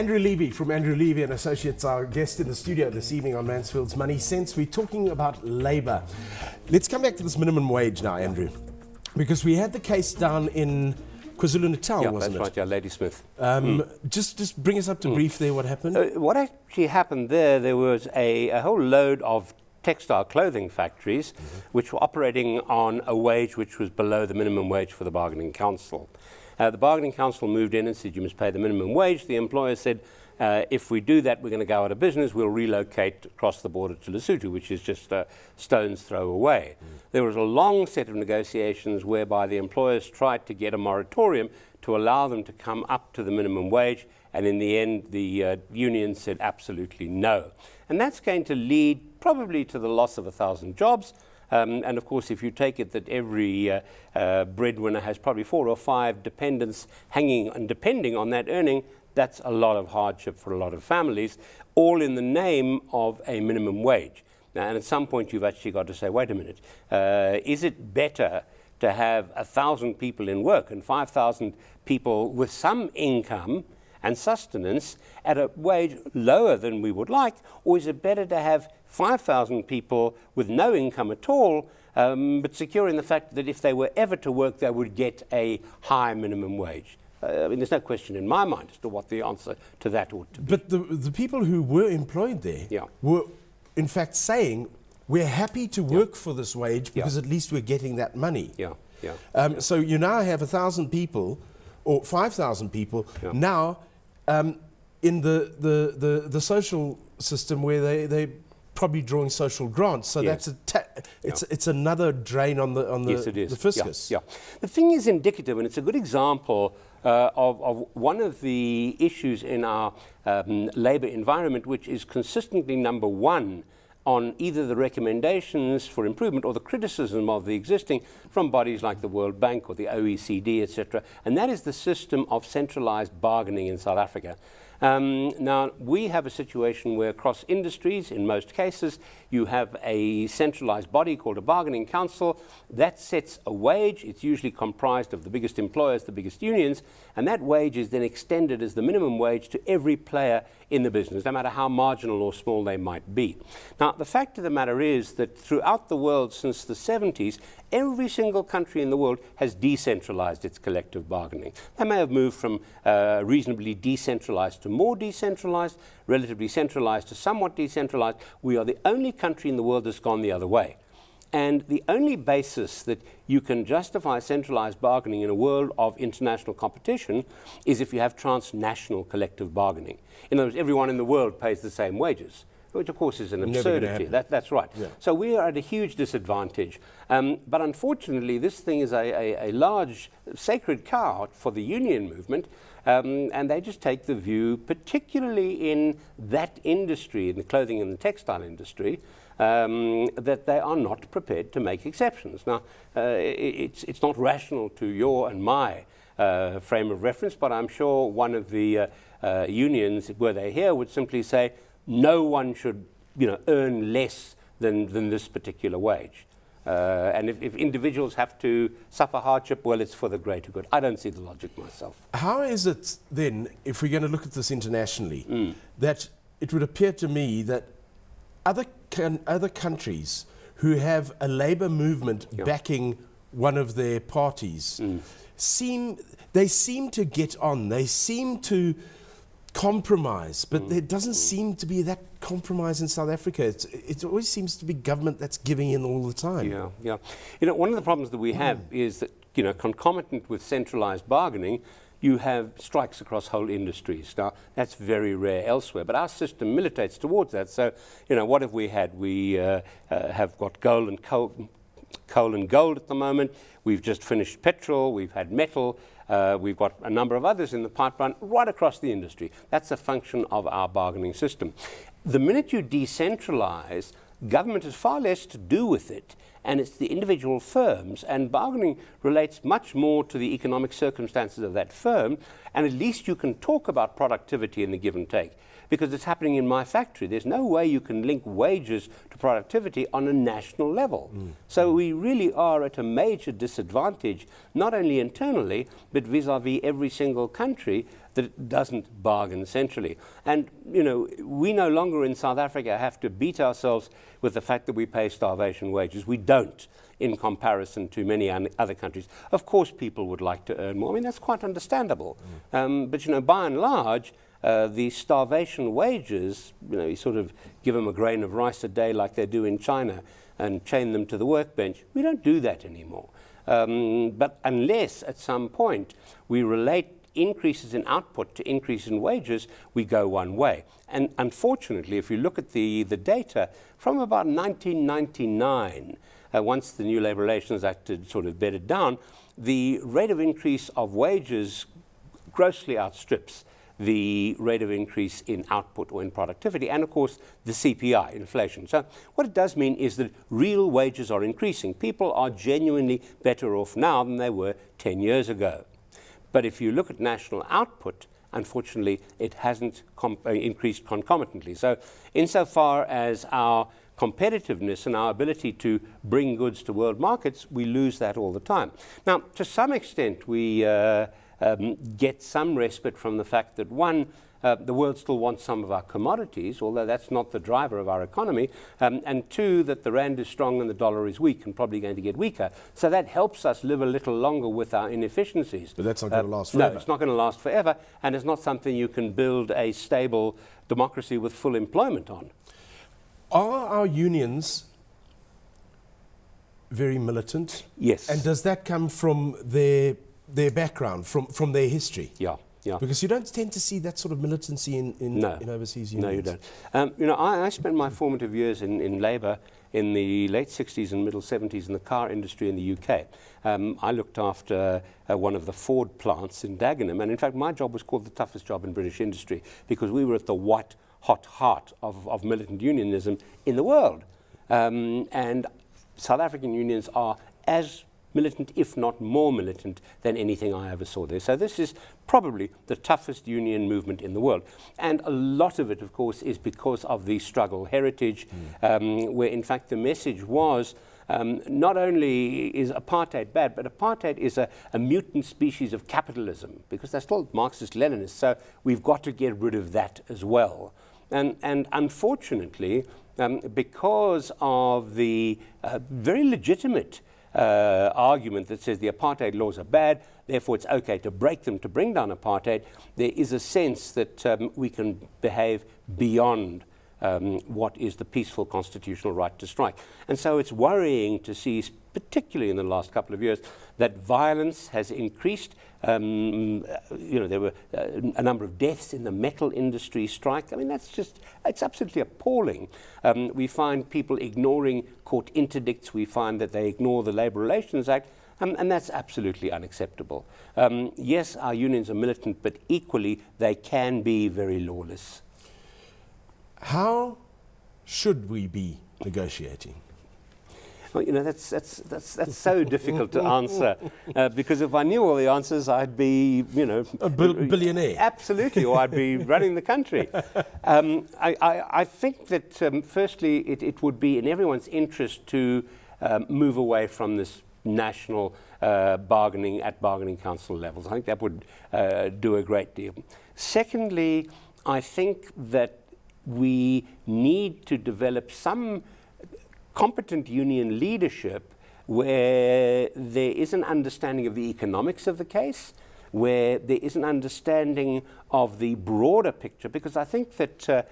Andrew Levy from Andrew Levy Associates, our guest in the studio this evening on Mansfield's Money Sense. We're talking about labour. Let's come back to this minimum wage now, Andrew, because we had the case down in KwaZulu-Natal, wasn't it? That's right, yeah, Lady Smith. Just bring us up to brief there, what happened? What actually happened there was a whole load of textile clothing factories which were operating on a wage which was below the minimum wage for the bargaining council. The bargaining council moved in and said, you must pay the minimum wage. The employer said, if we do that, we're going to go out of business. We'll relocate across the border to Lesotho, which is just a stone's throw away. There was a long set of negotiations whereby the employers tried to get a moratorium to allow them to come up to the minimum wage. And in the end, the union said absolutely no. And that's going to lead probably to the loss of 1,000 jobs. And of course, if you take it that every breadwinner has probably 4 or 5 dependents hanging and depending on that earning, that's a lot of hardship for a lot of families, all in the name of a minimum wage. Now, and at some point, you've actually got to say, wait a minute, is it better to have 1,000 people in work and 5,000 people with some income and sustenance at a wage lower than we would like, or is it better to have 5,000 people with no income at all, but securing the fact that if they were ever to work, they would get a high minimum wage? I mean, there's no question in my mind as to what the answer to that ought to be. But the people who were employed there were, in fact, saying, we're happy to work for this wage because at least we're getting that money. So you now have 1,000 people, or 5,000 people, now in the social system where they probably drawing social grants, so that's it's another drain on the fiscus. The thing is indicative, and it's a good example of one of the issues in our labour environment, which is consistently number one on either the recommendations for improvement or the criticism of the existing from bodies like the World Bank or the OECD, etc. And that is the system of centralized bargaining in South Africa. Now, we have a situation where across industries, in most cases, you have a centralized body called a bargaining council that sets a wage. It's usually comprised of the biggest employers, the biggest unions, and that wage is then extended as the minimum wage to every player in the business, no matter how marginal or small they might be. Now, the fact of the matter is that throughout the world since the 70s, every single country in the world has decentralized its collective bargaining. They may have moved from reasonably decentralized to more decentralized, relatively centralized to somewhat decentralized. We are the only country in the world that's gone the other way. And the only basis that you can justify centralized bargaining in a world of international competition is if you have transnational collective bargaining. In other words, everyone in the world pays the same wages, which of course is an absurdity. That's right. So we are at a huge disadvantage. But unfortunately, this thing is a large sacred cow for the union movement, and they just take the view, particularly in that industry, in the clothing and the textile industry, that they are not prepared to make exceptions. Now, it's not rational to your and my frame of reference, but I'm sure one of the unions, were they here, would simply say, no one should, earn less than this particular wage. And if individuals have to suffer hardship, well, it's for the greater good. I don't see the logic myself. How is it then, if we're going to look at this internationally, that it would appear to me that other countries who have a labour movement backing one of their parties seem to get on, they seem to compromise, but there doesn't seem to be that compromise in South Africa. It always seems to be government that's giving in all the time. One of the problems that we have is that, concomitant with centralized bargaining, you have strikes across whole industries. Now, that's very rare elsewhere, but our system militates towards that. So, what have we had? We have got coal and gold at the moment. We've just finished petrol. We've had metal. We've got a number of others in the pipeline right across the industry. That's a function of our bargaining system. The minute you decentralize, government has far less to do with it, and it's the individual firms, and bargaining relates much more to the economic circumstances of that firm, and at least you can talk about productivity in the give and take, because it's happening in my factory. There's no way you can link wages to productivity on a national level. So we really are at a major disadvantage, not only internally, but vis-a-vis every single country that doesn't bargain centrally. And, you know, we no longer in South Africa have to beat ourselves with the fact that we pay starvation wages. We don't, in comparison to many other countries. Of course, people would like to earn more. I mean, that's quite understandable. But, you know, by and large, the starvation wages, you know, you sort of give them a grain of rice a day like they do in China and chain them to the workbench. We don't do that anymore. But unless at some point we relate increases in output to increase in wages, we go one way. And unfortunately, if you look at the data from about 1999, once the new Labour Relations Act had sort of bedded down, the rate of increase of wages grossly outstrips the rate of increase in output or in productivity, and of course the CPI, inflation. So what it does mean is that real wages are increasing. People are genuinely better off now than they were 10 years ago. But if you look at national output, unfortunately it hasn't increased concomitantly. So insofar as our competitiveness and our ability to bring goods to world markets, we lose that all the time. Now, to some extent, we get some respite from the fact that, one, the world still wants some of our commodities, although that's not the driver of our economy, and two, that the rand is strong and the dollar is weak and probably going to get weaker. So that helps us live a little longer with our inefficiencies. But that's not going to last forever. No, it's not going to last forever, and it's not something you can build a stable democracy with full employment on. Are our unions very militant? Yes. And does that come from their background, from their history? Yeah. Yeah. Because you don't tend to see that sort of militancy in overseas unions. No, you don't. You know, I spent my formative years in labour in the late 60s and middle 70s in the car industry in the UK. I looked after one of the Ford plants in Dagenham, and in fact my job was called the toughest job in British industry because we were at the white-hot heart of militant unionism in the world. And South African unions are as militant, if not more militant, than anything I ever saw there. So this is probably the toughest union movement in the world. And a lot of it, of course, is because of the struggle heritage, where in fact the message was not only is apartheid bad, but apartheid is a mutant species of capitalism, because they're still Marxist-Leninists, so we've got to get rid of that as well. And unfortunately, because of the very legitimate argument that says the apartheid laws are bad, therefore it's okay to break them to bring down apartheid, there is a sense that we can behave beyond what is the peaceful constitutional right to strike. And so it's worrying to see, particularly in the last couple of years, that violence has increased. You know, there were a number of deaths in the metal industry strike. I mean, it's absolutely appalling. We find people ignoring court interdicts. We find that they ignore the Labour Relations Act, and that's absolutely unacceptable. Yes, our unions are militant, but equally they can be very lawless. How should we be negotiating? Well, you know, that's so difficult to answer, because if I knew all the answers, I'd be, you know, a billionaire. Absolutely, or I'd be running the country. I think that firstly, it would be in everyone's interest to move away from this national bargaining at bargaining council levels. I think that would do a great deal. Secondly, I think that we need to develop some competent union leadership where there is an understanding of the economics of the case, where there is an understanding of the broader picture, because I think that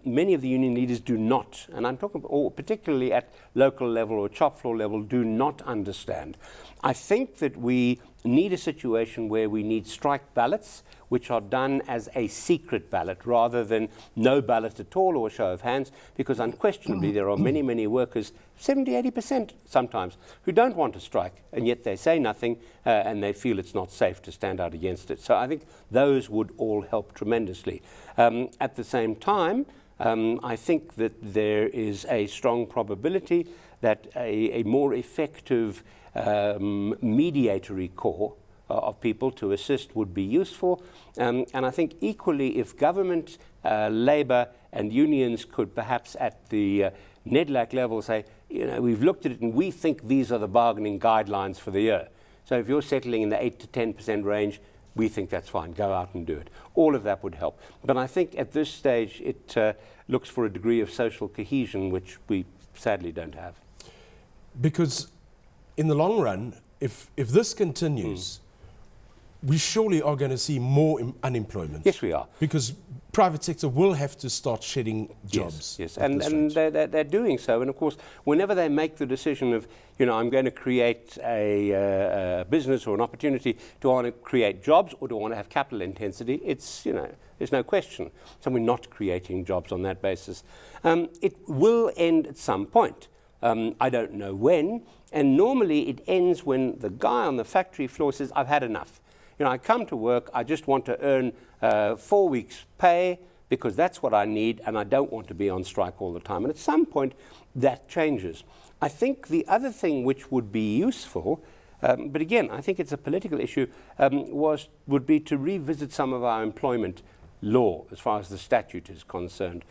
many of the union leaders do not, and I'm talking particularly at local level or shop floor level, do not understand. I think that we need a situation where we need strike ballots, which are done as a secret ballot rather than no ballot at all or a show of hands, because unquestionably there are many, many workers, 70-80% sometimes, who don't want to strike, and yet they say nothing and they feel it's not safe to stand out against it. So I think those would all help tremendously. At the same time, I think that there is a strong probability that a more effective mediatory corps of people to assist would be useful. And I think equally, if government, labour and unions could perhaps at the NEDLAC level say, you know, we've looked at it and we think these are the bargaining guidelines for the year. So if you're settling in the 8 to 10% range, we think that's fine, go out and do it. All of that would help. But I think at this stage it looks for a degree of social cohesion which we sadly don't have. Because in the long run, if this continues, we surely are going to see more unemployment. Yes, we are. Because private sector will have to start shedding jobs. Yes, and they're doing so. And of course, whenever they make the decision of, you know, I'm going to create a business or an opportunity, do I want to create jobs or do I want to have capital intensity? It's, you know, there's no question. So we're not creating jobs on that basis. It will end at some point. I don't know when. And normally it ends when the guy on the factory floor says, I've had enough. You know, I come to work, I just want to earn 4 weeks' pay because that's what I need and I don't want to be on strike all the time. And at some point, that changes. I think the other thing which would be useful, but again, I think it's a political issue, would be to revisit some of our employment law as far as the statute is concerned.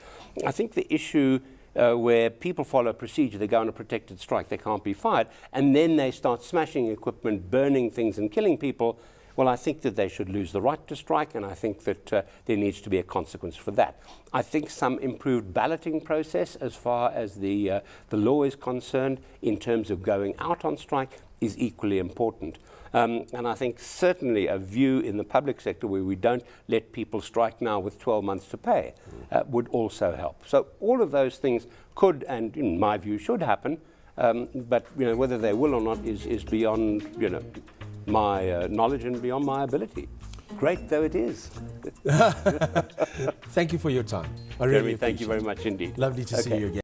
I think the issue where people follow a procedure, they go on a protected strike, they can't be fired, and then they start smashing equipment, burning things and killing people. Well, I think that they should lose the right to strike, and I think that there needs to be a consequence for that. I think some improved balloting process as far as the law is concerned in terms of going out on strike is equally important. And I think certainly a view in the public sector where we don't let people strike now with 12 months to pay would also help. So all of those things could, and in my view, should happen, but you know, whether they will or not is beyond, you know, my knowledge and beyond my ability. Great though it is. Thank you for your time. I really Jeremy, appreciate thank you very much indeed. Lovely to see you again.